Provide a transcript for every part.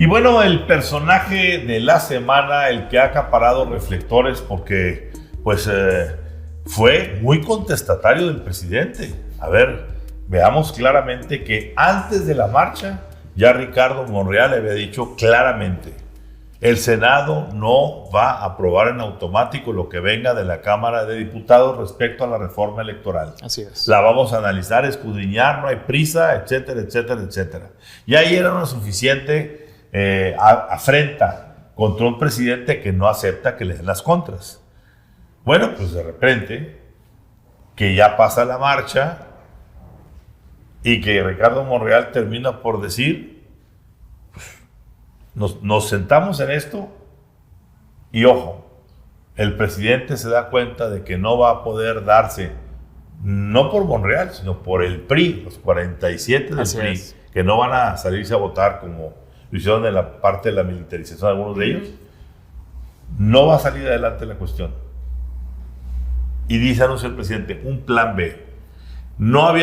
Y bueno, el personaje de la semana, el que ha acaparado reflectores porque pues fue muy contestatario del presidente. A ver, veamos claramente que antes de la marcha ya Ricardo Monreal le había dicho claramente: el Senado no va a aprobar en automático lo que venga de la Cámara de Diputados respecto a la reforma electoral. Así es. La vamos a analizar, escudriñar, no hay prisa, etcétera, etcétera, etcétera. Y ahí era una suficiente afrenta contra un presidente que no acepta que le den las contras. Bueno, pues de repente, que ya pasa la marcha y que Ricardo Monreal termina por decir: nos sentamos en esto y ojo, el presidente se da cuenta de que no va a poder darse, no por Monreal, sino por el PRI, los 47 del Así PRI, es. que no van a salirse a votar como lo hicieron en la parte de la militarización de algunos de ellos. No va a salir adelante la cuestión. Y dice, anunció el presidente, un plan B. No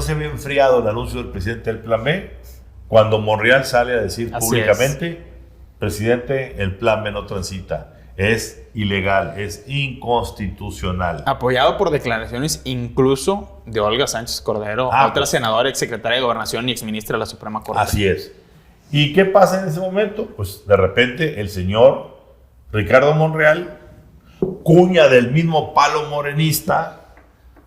se había enfriado el anuncio del presidente del plan B cuando Monreal sale a decir Así públicamente: presidente, el plan B no transita, es ilegal, es inconstitucional. Apoyado por declaraciones incluso de Olga Sánchez Cordero, otra senadora, exsecretaria de Gobernación y exministra de la Suprema Corte. Así es. ¿Y qué pasa en ese momento? Pues de repente el señor Ricardo Monreal, cuña del mismo palo morenista,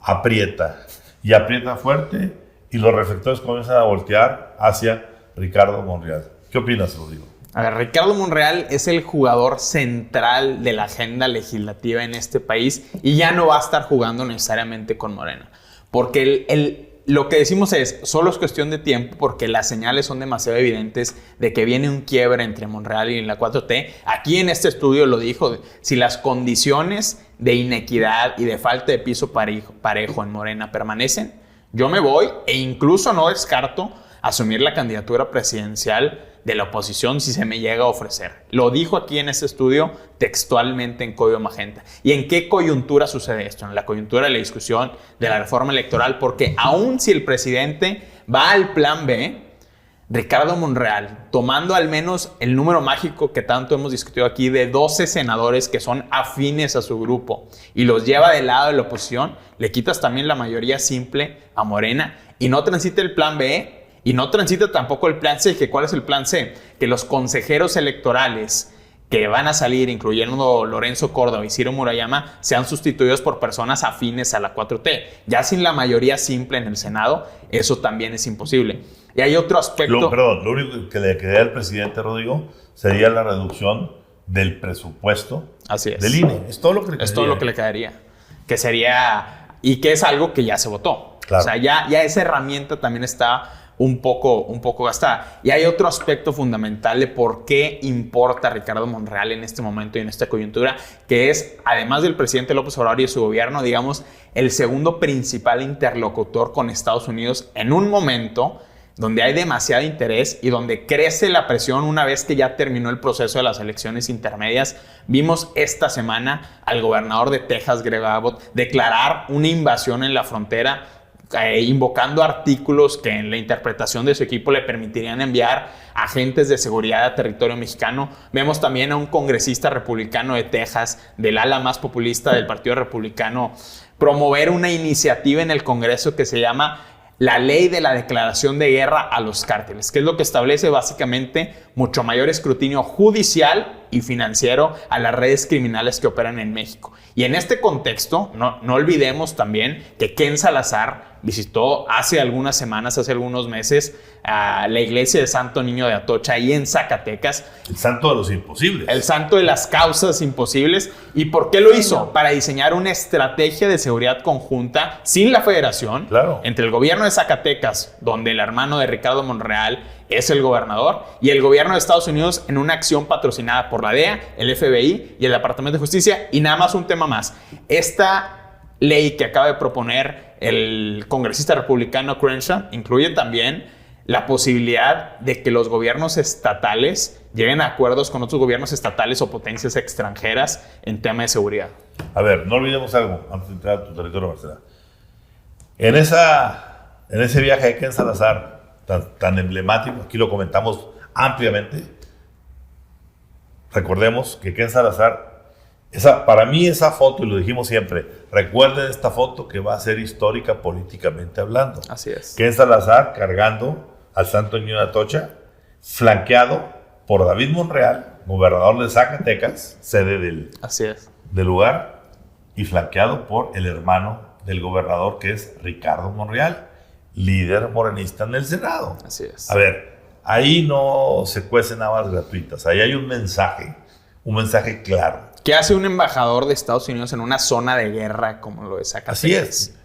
aprieta. Y aprieta fuerte y los reflectores comienzan a voltear hacia Ricardo Monreal. ¿Qué opinas, Rodrigo? A ver, Ricardo Monreal es el jugador central de la agenda legislativa en este país y ya no va a estar jugando necesariamente con Morena. Porque lo que decimos es, solo es cuestión de tiempo porque las señales son demasiado evidentes de que viene un quiebre entre Monreal y la 4T. Aquí en este estudio lo dijo, si las condiciones de inequidad y de falta de piso parejo en Morena permanecen, yo me voy e incluso no descarto asumir la candidatura presidencial de la oposición si se me llega a ofrecer. Lo dijo aquí en este estudio textualmente en Código Magenta. ¿Y en qué coyuntura sucede esto? En la coyuntura de la discusión de la reforma electoral, porque aun si el presidente va al plan B, Ricardo Monreal, tomando al menos el número mágico que tanto hemos discutido aquí de 12 senadores que son afines a su grupo y los lleva del lado de la oposición, le quitas también la mayoría simple a Morena y no transita el plan B. Y no transita tampoco el plan C. ¿Cuál es el plan C? Que los consejeros electorales que van a salir, incluyendo Lorenzo Córdoba y Ciro Murayama, sean sustituidos por personas afines a la 4T. Ya sin la mayoría simple en el Senado, eso también es imposible. Y hay otro aspecto... Lo único que le quedaría al presidente, Rodrigo, sería la reducción del presupuesto. Así es. Del INE. Es todo lo que le quedaría. Es todo lo que le quedaría. Que sería... Y que es algo que ya se votó. Claro. O sea, ya esa herramienta también está un poco gastada. Y hay otro aspecto fundamental de por qué importa Ricardo Monreal en este momento y en esta coyuntura, que es, además del presidente López Obrador y de su gobierno, digamos, el segundo principal interlocutor con Estados Unidos en un momento donde hay demasiado interés y donde crece la presión una vez que ya terminó el proceso de las elecciones intermedias. Vimos esta semana al gobernador de Texas, Greg Abbott, declarar una invasión en la frontera, invocando artículos que en la interpretación de su equipo le permitirían enviar agentes de seguridad a territorio mexicano. Vemos también a un congresista republicano de Texas, del ala más populista del Partido Republicano, promover una iniciativa en el Congreso que se llama la Ley de la Declaración de Guerra a los Cárteles, que es lo que establece básicamente mucho mayor escrutinio judicial y financiero a las redes criminales que operan en México. Y en este contexto, no olvidemos también que Ken Salazar visitó hace algunas semanas, hace algunos meses, a la iglesia de Santo Niño de Atocha, ahí en Zacatecas. El santo de los imposibles. El santo de las causas imposibles. ¿Y por qué lo hizo? Para diseñar una estrategia de seguridad conjunta sin la federación, claro, entre el gobierno de Zacatecas, donde el hermano de Ricardo Monreal es el gobernador, y el gobierno de Estados Unidos en una acción patrocinada por la DEA, el FBI y el Departamento de Justicia. Y nada más un tema más. Esta ley que acaba de proponer el congresista republicano Crenshaw incluye también la posibilidad de que los gobiernos estatales lleguen a acuerdos con otros gobiernos estatales o potencias extranjeras en tema de seguridad. A ver, no olvidemos algo antes de entrar a tu territorio, Marcela. En ese viaje de Ken Salazar, tan emblemático, aquí lo comentamos ampliamente, recordemos que Ken Salazar, para mí esa foto, y lo dijimos siempre, recuerden esta foto que va a ser histórica políticamente hablando. Así es. Ken Salazar cargando al Santo Niño de Atocha, flanqueado por David Monreal, gobernador de Zacatecas, sede del lugar, y flanqueado por el hermano del gobernador, que es Ricardo Monreal, líder morenista en el Senado. Así es. A ver, ahí no se cuecen habas gratuitas, ahí hay un mensaje claro. ¿Qué hace un embajador de Estados Unidos en una zona de guerra como lo de Zacatecas? Así es,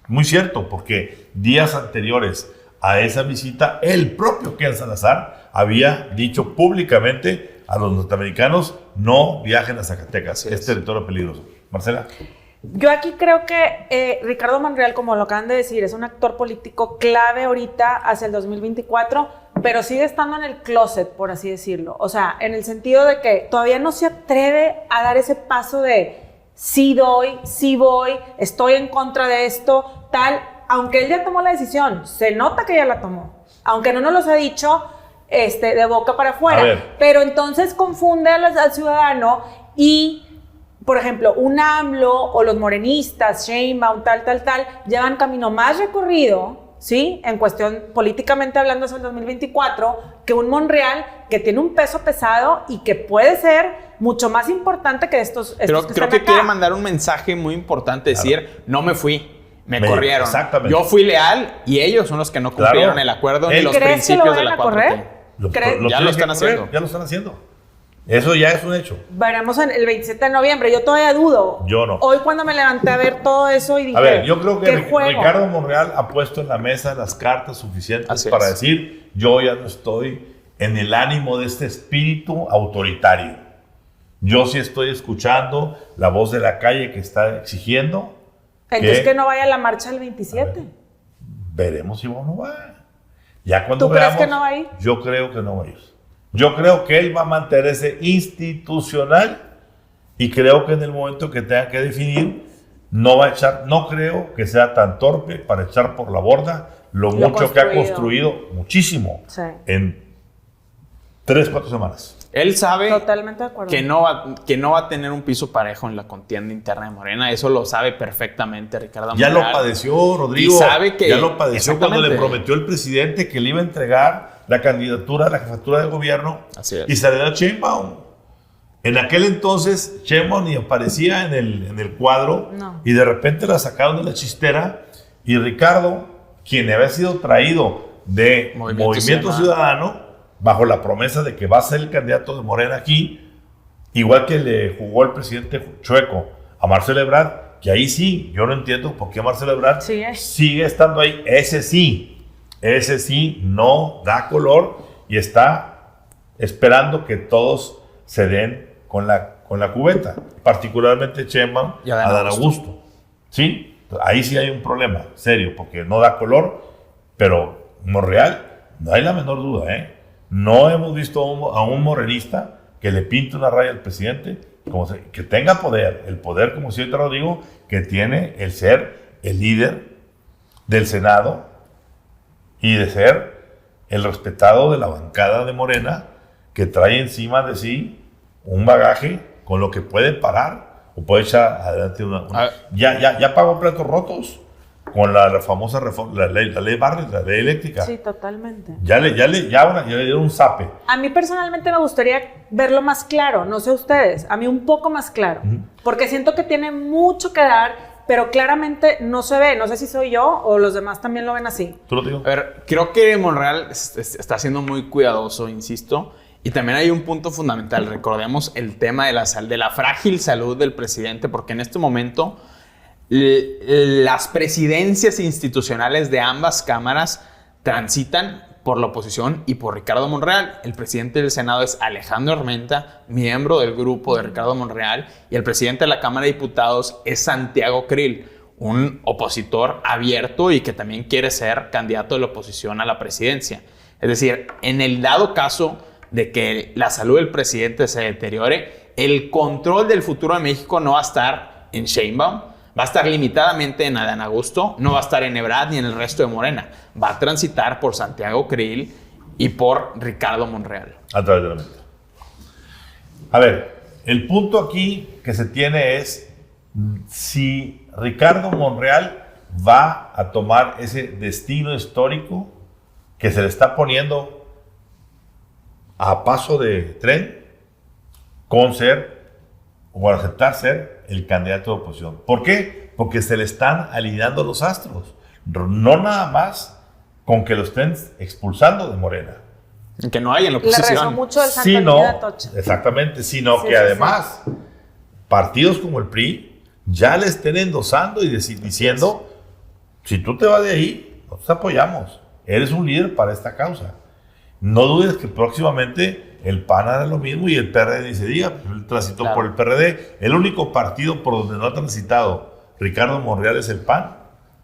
muy cierto, porque días anteriores a esa visita, el propio Ken Salazar había dicho públicamente a los norteamericanos: no viajen a Zacatecas, es territorio peligroso. Marcela. Yo aquí creo que Ricardo Monreal, como lo acaban de decir, es un actor político clave ahorita hacia el 2024, pero sigue estando en el closet, por así decirlo. O sea, en el sentido de que todavía no se atreve a dar ese paso de sí doy, sí voy, estoy en contra de esto, tal. Aunque él ya tomó la decisión, se nota que ya la tomó. Aunque no nos los ha dicho de boca para afuera. Pero entonces confunde al ciudadano y, por ejemplo, un AMLO o los morenistas, Sheinbaum, tal, llevan camino más recorrido, ¿sí? En cuestión políticamente hablando hacia el 2024, que un Monreal que tiene un peso pesado y que puede ser mucho más importante que estos creo que quiere mandar un mensaje muy importante, decir, no me fui. Me corrieron. Exactamente. Yo fui leal y ellos son los que no cumplieron el acuerdo ni los principios de la 4T. Ya lo están haciendo. Ya lo están haciendo. Eso ya es un hecho. Veremos el 27 de noviembre. Yo todavía dudo. Yo no. Hoy cuando me levanté a ver todo eso y dije... A ver, yo creo que Ricardo Monreal ha puesto en la mesa las cartas suficientes para decir: yo ya no estoy en el ánimo de este espíritu autoritario. Yo sí estoy escuchando la voz de la calle que está exigiendo. Entonces que no vaya a la marcha del 27. Veremos si va o no va. Ya cuando ¿Tú veamos, crees que no va a ir? Yo creo que no va a ir. Yo creo que él va a mantenerse institucional y creo que en el momento que tenga que definir, no creo que sea tan torpe para echar por la borda lo mucho que ha construido, muchísimo, en 3-4 semanas. Él sabe Totalmente de acuerdo. que no va a tener un piso parejo en la contienda interna de Morena. Eso lo sabe perfectamente Ricardo Monreal. Ya lo padeció, Rodrigo. Y sabe que... Ya lo padeció cuando le prometió el presidente que le iba a entregar la candidatura a la jefatura del gobierno. Así es. Y se le dio a Sheinbaum. En aquel entonces, Sheinbaum ni aparecía en el cuadro. No. Y de repente la sacaron de la chistera. Y Ricardo, quien había sido traído de Movimiento Ciudadano, bajo la promesa de que va a ser el candidato de Morena aquí, igual que le jugó el presidente Chueco a Marcelo Ebrard, que ahí sí, yo no entiendo por qué Marcelo Ebrard sigue estando ahí. Ese sí no da color y está esperando que todos se den con la cubeta, particularmente Sheinbaum y Adán Augusto. ¿Sí? Ahí sí hay un problema serio, porque no da color, pero Monreal, no hay la menor duda, No hemos visto a un morenista que le pinte una raya al presidente, que tenga poder, el poder, como siempre lo digo, que tiene el ser el líder del Senado y de ser el respetado de la bancada de Morena, que trae encima de sí un bagaje con lo que puede parar o puede echar adelante ya pagó platos rotos con la famosa reforma, la ley Bartlett, la ley eléctrica. Sí, totalmente. Ya le dieron un zape. A mí personalmente me gustaría verlo más claro, no sé ustedes, a mí un poco más claro, porque siento que tiene mucho que dar, pero claramente no se ve. No sé si soy yo o los demás también lo ven así. ¿Tú lo digo? A ver, creo que Monreal está siendo muy cuidadoso, insisto. Y también hay un punto fundamental. Recordemos el tema de la frágil salud del presidente, porque en este momento las presidencias institucionales de ambas cámaras transitan por la oposición y por Ricardo Monreal. El presidente del Senado es Alejandro Armenta, miembro del grupo de Ricardo Monreal, y el presidente de la Cámara de Diputados es Santiago Krill, un opositor abierto y que también quiere ser candidato de la oposición a la presidencia. Es decir, en el dado caso de que la salud del presidente se deteriore, el control del futuro de México no va a estar en Sheinbaum, va a estar limitadamente en Adán Augusto, no va a estar en Ebrard ni en el resto de Morena. Va a transitar por Santiago Krill y por Ricardo Monreal. A través de la mente. A ver, el punto aquí que se tiene es si Ricardo Monreal va a tomar ese destino histórico que se le está poniendo a paso de tren con ser o aceptar ser el candidato de oposición. ¿Por qué? Porque se le están alineando los astros. No nada más con que lo estén expulsando de Morena. Que no hay en la Le oposición. rezó mucho el Santa Sino, Niña de Atocha. exactamente, sino Sí, que sí, además partidos como el PRI ya le estén endosando y diciendo, si tú te vas de ahí, nosotros te apoyamos. Eres un líder para esta causa. No dudes que próximamente el PAN hará lo mismo y el PRD ni se diga. Él transitó Claro. por el PRD. El único partido por donde no ha transitado Ricardo Monreal es el PAN.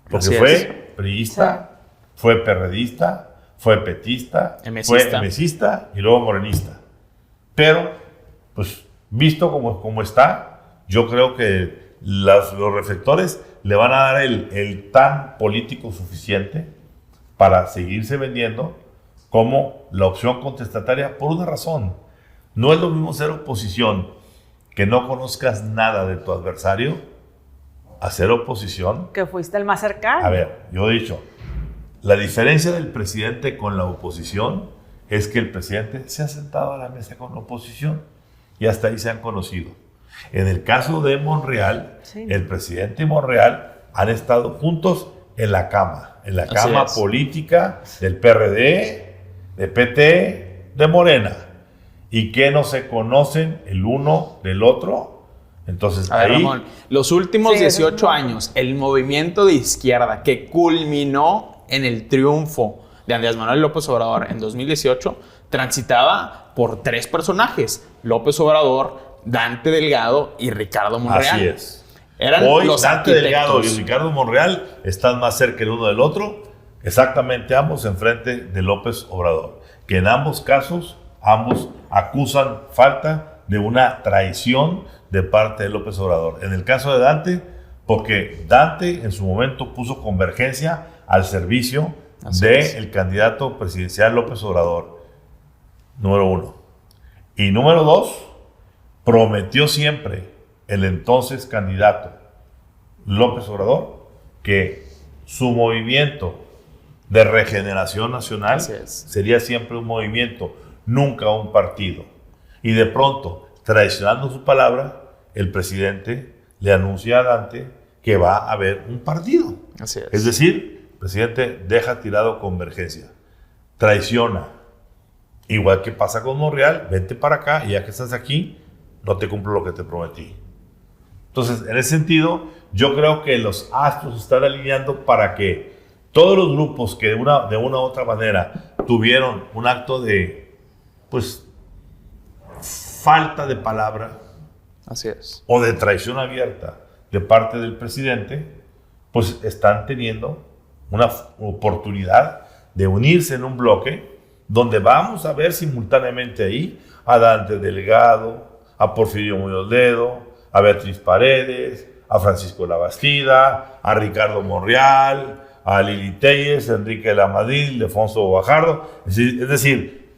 Porque Así fue es. priista, fue perredista, fue petista, Emesista. fue emesista y luego morenista. Pero, pues, visto como está, yo creo que los reflectores le van a dar el tan político suficiente para seguirse vendiendo como la opción contestataria por una razón. No es lo mismo ser oposición, que no conozcas nada de tu adversario, a ser oposición. Que fuiste el más cercano. A ver, yo he dicho, la diferencia del presidente con la oposición es que el presidente se ha sentado a la mesa con la oposición y hasta ahí se han conocido. En el caso de Monreal, Sí. el presidente y Monreal han estado juntos en la cama Así es. política del PRD, de PT, de Morena, y que no se conocen el uno del otro. Entonces, A ver, ahí, Ramón, los últimos Sí, 18 años, el movimiento de izquierda que culminó en el triunfo de Andrés Manuel López Obrador en 2018, transitaba por 3 personajes: López Obrador, Dante Delgado y Ricardo Monreal. así es. Eran Hoy los Dante Delgado y arquitectos. Ricardo Monreal están más cerca el uno del otro, exactamente ambos enfrente de López Obrador, que en ambos casos, ambos acusan falta de una traición de parte de López Obrador. En el caso de Dante, porque Dante en su momento puso Convergencia al servicio Así es. del candidato presidencial López Obrador, número 1. Y número 2, prometió siempre el entonces candidato López Obrador que su movimiento de regeneración nacional Así es. sería siempre un movimiento, nunca un partido. Y de pronto, traicionando su palabra, el presidente le anuncia a Dante que va a haber un partido. Así es. Es decir, el presidente deja tirado Convergencia, traiciona. Igual que pasa con Monreal, vente para acá y ya que estás aquí, no te cumplo lo que te prometí. Entonces, en ese sentido, yo creo que los astros se están alineando para que todos los grupos que de una u otra manera tuvieron un acto de, pues, falta de palabra Así es. o de traición abierta de parte del presidente, pues están teniendo una oportunidad de unirse en un bloque donde vamos a ver simultáneamente ahí a Dante Delgado, a Porfirio Muñoz Ledo, a Beatriz Paredes, a Francisco Labastida, a Ricardo Monreal, a Lili Téllez, Enrique de la Madrid, Ildefonso Guajardo, es decir,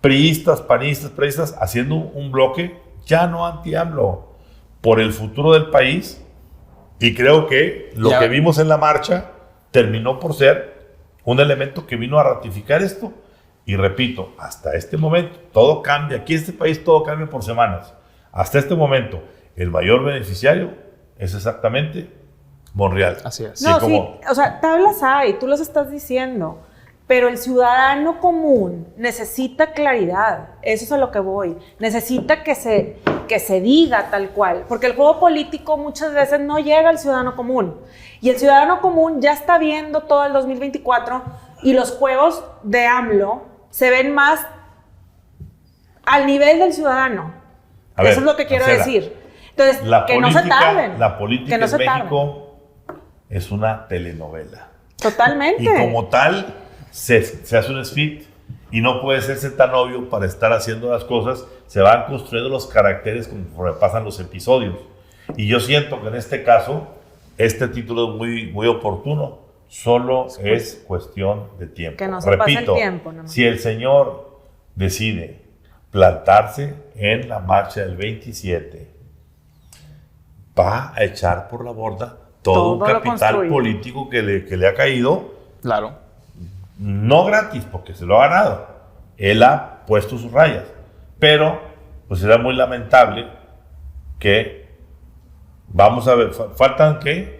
priistas, panistas, priistas, haciendo un bloque ya no anti-AMLO, por el futuro del país, y creo que lo Ya. que vimos en la marcha terminó por ser un elemento que vino a ratificar esto, y repito, hasta este momento, todo cambia, aquí en este país todo cambia por semanas, hasta este momento, el mayor beneficiario es exactamente Monreal. Así es. No, como- sí, o sea, tablas hay, tú los estás diciendo, pero el ciudadano común necesita claridad, eso es a lo que voy, necesita que se diga tal cual, porque el juego político muchas veces no llega al ciudadano común, y el ciudadano común ya está viendo todo el 2024, y los juegos de AMLO se ven más al nivel del ciudadano. A ver, Eso es lo que quiero Marcela, decir. Entonces, La que no se tarden. La política que no en se tarden. México es una telenovela. Totalmente. Y como tal, se hace un speed y no puede serse tan obvio para estar haciendo las cosas. Se van construyendo los caracteres conforme pasan los episodios. Y yo siento que en este caso, este título es muy, muy oportuno. Solo es cuestión de tiempo. Que no se pase el Repito, tiempo, nomás. si el señor decide plantarse en la marcha del 27. Va a echar por la borda todo un capital político que le ha caído. Claro. No gratis, porque se lo ha ganado. Él ha puesto sus rayas. Pero, pues será muy lamentable que, vamos a ver, faltan, ¿qué?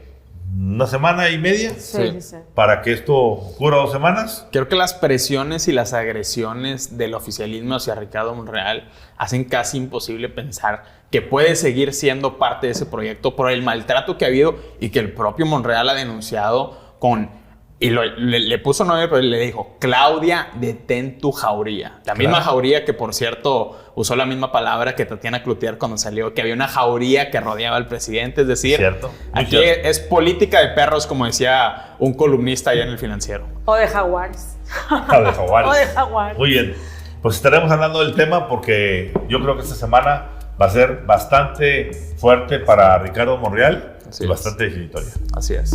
¿Una semana y media? Sí. Para que esto ocurra 2 semanas. Creo que las presiones y las agresiones del oficialismo hacia Ricardo Monreal hacen casi imposible pensar que puede seguir siendo parte de ese proyecto por el maltrato que ha habido y que el propio Monreal ha denunciado con... Y le puso nombre, pero le dijo, Claudia, detén tu jauría. La misma jauría que, por cierto, usó la misma palabra que Tatiana Cloutier cuando salió, que había una jauría que rodeaba al presidente. Es decir, aquí es política de perros, como decía un columnista allá en El Financiero. O de jaguares. De jaguares. O de jaguares. Muy bien. Pues estaremos hablando del tema porque yo creo que esta semana va a ser bastante fuerte para Ricardo Monreal y bastante definitoria. Así es.